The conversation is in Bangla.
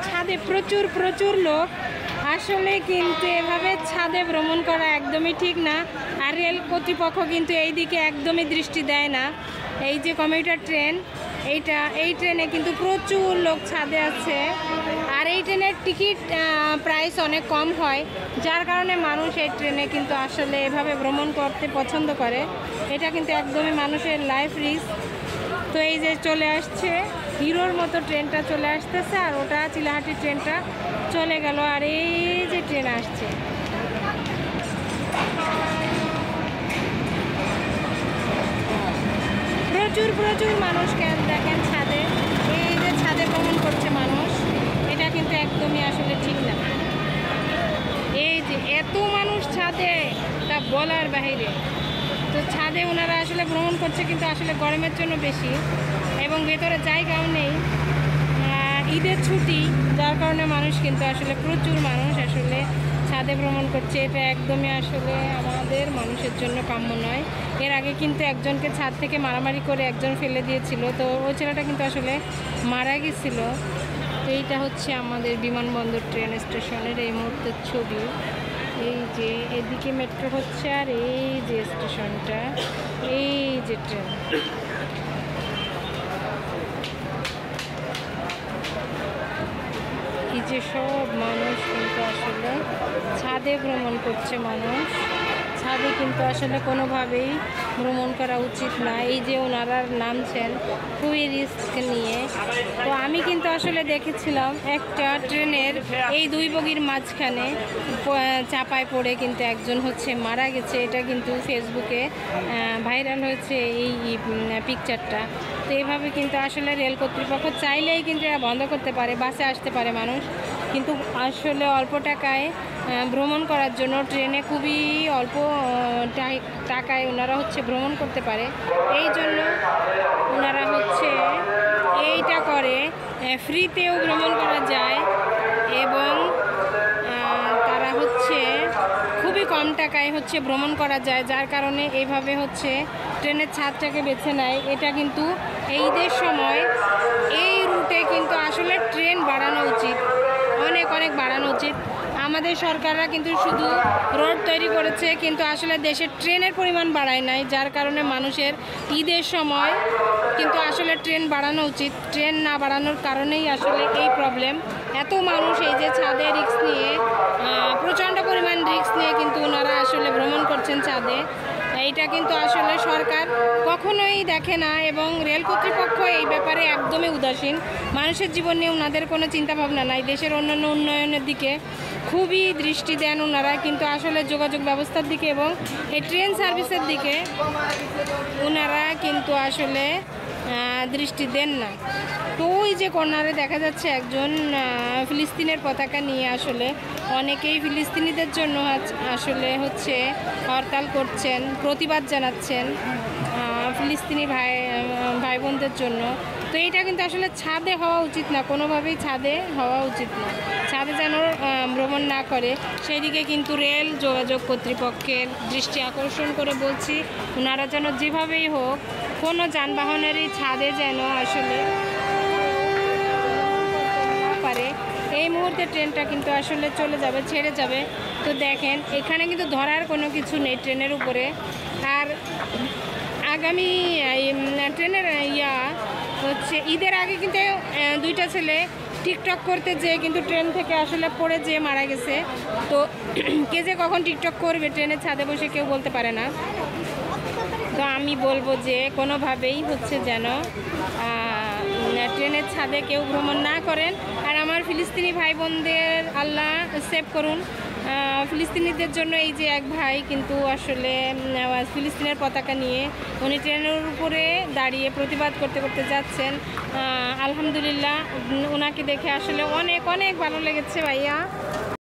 ছাদে প্রচুর প্রচুর লোক। আসলে কিন্তু এভাবে ছাদে ভ্রমণ করা একদমই ঠিক না। আর রেল কর্তৃপক্ষ কিন্তু এই দিকে একদমই দৃষ্টি দেয় না। এই যে কমিউটার ট্রেন, এই ট্রেনে কিন্তু প্রচুর লোক ছাদে আছে। আর এই ট্রেনের টিকিট প্রাইস অনেক কম হয়, যার কারণে মানুষ এই ট্রেনে কিন্তু আসলে এভাবে ভ্রমণ করতে পছন্দ করে। এটা কিন্তু একদমই মানুষের লাইফ রিস্ক। তো এই যে চলে আসছে হিরোর মতো ট্রেনটা চলে আসতেছে, আর ওটা চিলাহাটি ট্রেনটা চলে গেল। আর এই যে ট্রেন আসছে, প্রচুর প্রচুর মানুষকে দেখেন ছাদে। এই যে ছাদে ভ্রমণ করছে মানুষ, এটা কিন্তু একদমই আসলে ঠিক না। এই যে এত মানুষ ছাদে, তা বলার বাইরে। তো ছাদে ওনারা আসলে ভ্রমণ করছে, কিন্তু আসলে গরমের জন্য বেশি, এবং ভেতরে জায়গাও নেই। ঈদের ছুটি, যার কারণে মানুষ কিন্তু আসলে প্রচুর মানুষ আসলে ছাদে ভ্রমণ করছে। এটা একদমই আসলে আমাদের মানুষের জন্য কাম্য নয়। এর আগে কিন্তু একজনকে ছাদ থেকে মারামারি করে একজন ফেলে দিয়েছিল, তো ওই ছেলেটা কিন্তু আসলে মারা গেছিল। তো এইটা হচ্ছে আমাদের বিমানবন্দর ট্রেন স্টেশনের এই মুহূর্তের ছবি। এই যে এদিকে মেট্রো হচ্ছে, আর এই যে স্টেশনটা, এই যে ট্রেন। এই যে সব মানুষ কিন্তু আসলে ছাদে ভ্রমণ করছে। মানুষ ছাদে কিন্তু আসলে কোনোভাবেই ভ্রমণ করা উচিত না। এই যে ওনারা নামছেন খুবই রিস্ক নিয়ে। তো আমি কিন্তু আসলে দেখেছিলাম একটা ট্রেনের এই দুই বগির মাঝখানে চাপায় পড়ে কিন্তু একজন হচ্ছে মারা গেছে। এটা কিন্তু ফেসবুকে ভাইরাল হয়েছে এই পিকচারটা। তো এইভাবে কিন্তু আসলে রেল কর্তৃপক্ষ চাইলেই কিন্তু এটা বন্ধ করতে পারে, বাসে আসতে পারে মানুষ, কিন্তু আসলে অল্প টাকায় ভ্রমণ করার জন্য ট্রেনে খুবই অল্প টাকায় ওনারা হচ্ছে ভ্রমণ করতে পারে। এই জন্য ওনারা হচ্ছে এইটা করে, ফ্রিতেও ভ্রমণ করা যায়, এবং তারা হচ্ছে খুবই কম টাকায় হচ্ছে ভ্রমণ করা যায়, যার কারণে এইভাবে হচ্ছে ট্রেনের ছাদটাকে বেছে নেয়। এটা কিন্তু ঈদের সময় এই রুটে কিন্তু আসলে ট্রেন বাড়ানো উচিত, অনেক অনেক বাড়ানো উচিত। আমাদের সরকাররা কিন্তু শুধু রোড তৈরি করেছে, কিন্তু আসলে দেশের ট্রেনের পরিমাণ বাড়ায় নাই, যার কারণে মানুষের ঈদের সময় কিন্তু আসলে ট্রেন বাড়ানো উচিত। ট্রেন না বাড়ানোর কারণেই আসলে এই প্রবলেম। এত মানুষ এই যে ছাদে রিস্ক নিয়ে, প্রচণ্ড পরিমাণ রিস্ক নিয়ে কিন্তু ওনারা আসলে ভ্রমণ করছেন ছাদে। এইটা কিন্তু আসলে সরকার কখনোই দেখে না, এবং রেল কর্তৃপক্ষ এই ব্যাপারে একদমই উদাসীন। মানুষের জীবন নিয়ে ওনাদের কোনো চিন্তাভাবনা নাই। দেশের অন্যান্য উন্নয়নের দিকে খুবই দৃষ্টি দেন ওনারা, কিন্তু আসলে যোগাযোগ ব্যবস্থার দিকে এবং এই ট্রেন সার্ভিসের দিকে ওনারা কিন্তু আসলে দৃষ্টি দেন না। তো ওই যে কর্নারে দেখা যাচ্ছে একজন ফিলিস্তিনের পতাকা নিয়ে আসলে অনেকেই ফিলিস্তিনিদের জন্য আসলে হচ্ছে হরতাল করছেন, প্রতিবাদ জানাচ্ছেন ফিলিস্তিনি ভাই বোনদের জন্য। তো এইটা কিন্তু আসলে ছাদে হওয়া উচিত না, কোনোভাবেই ছাদে হওয়া উচিত না। ছাদে যেন ভ্রমণ না করে সেই দিকে কিন্তু রেল যোগাযোগ কর্তৃপক্ষের দৃষ্টি আকর্ষণ করে বলছি, ওনারা যেন যেভাবেই হোক কোনো যানবাহনেরই ছাদে যেন আসলে পারে। এই মুহূর্তে ট্রেনটা কিন্তু আসলে চলে যাবে, ছেড়ে যাবে। তো দেখেন এখানে কিন্তু ধরার কোনো কিছু নেই ট্রেনের উপরে। আর আগামী ট্রেনের হচ্ছে ঈদের আগে কিন্তু দুইটা ছেলে টিকটক করতে যেয়ে কিন্তু ট্রেন থেকে আসলে পড়ে যেয়ে মারা গেছে। তো কে যে কখন টিকটক করবে ট্রেনের ছাদে বসে কেউ বলতে পারে না। তো আমি বলবো যে কোনোভাবেই হচ্ছে যেন ট্রেনের ছাদে কেউ ভ্রমণ না করেন। আর আমার ফিলিস্তিনি ভাই বোনদের আল্লাহ সেভ করুন। ফিলিস্তিনিদের জন্য এই যে এক ভাই কিন্তু আসলে ফিলিস্তিনের পতাকা নিয়ে উনি ট্রেনের উপরে দাঁড়িয়ে প্রতিবাদ করতে করতে যাচ্ছেন। আলহামদুলিল্লাহ ওনাকে দেখে আসলে অনেক অনেক ভালো লেগেছে ভাইয়া।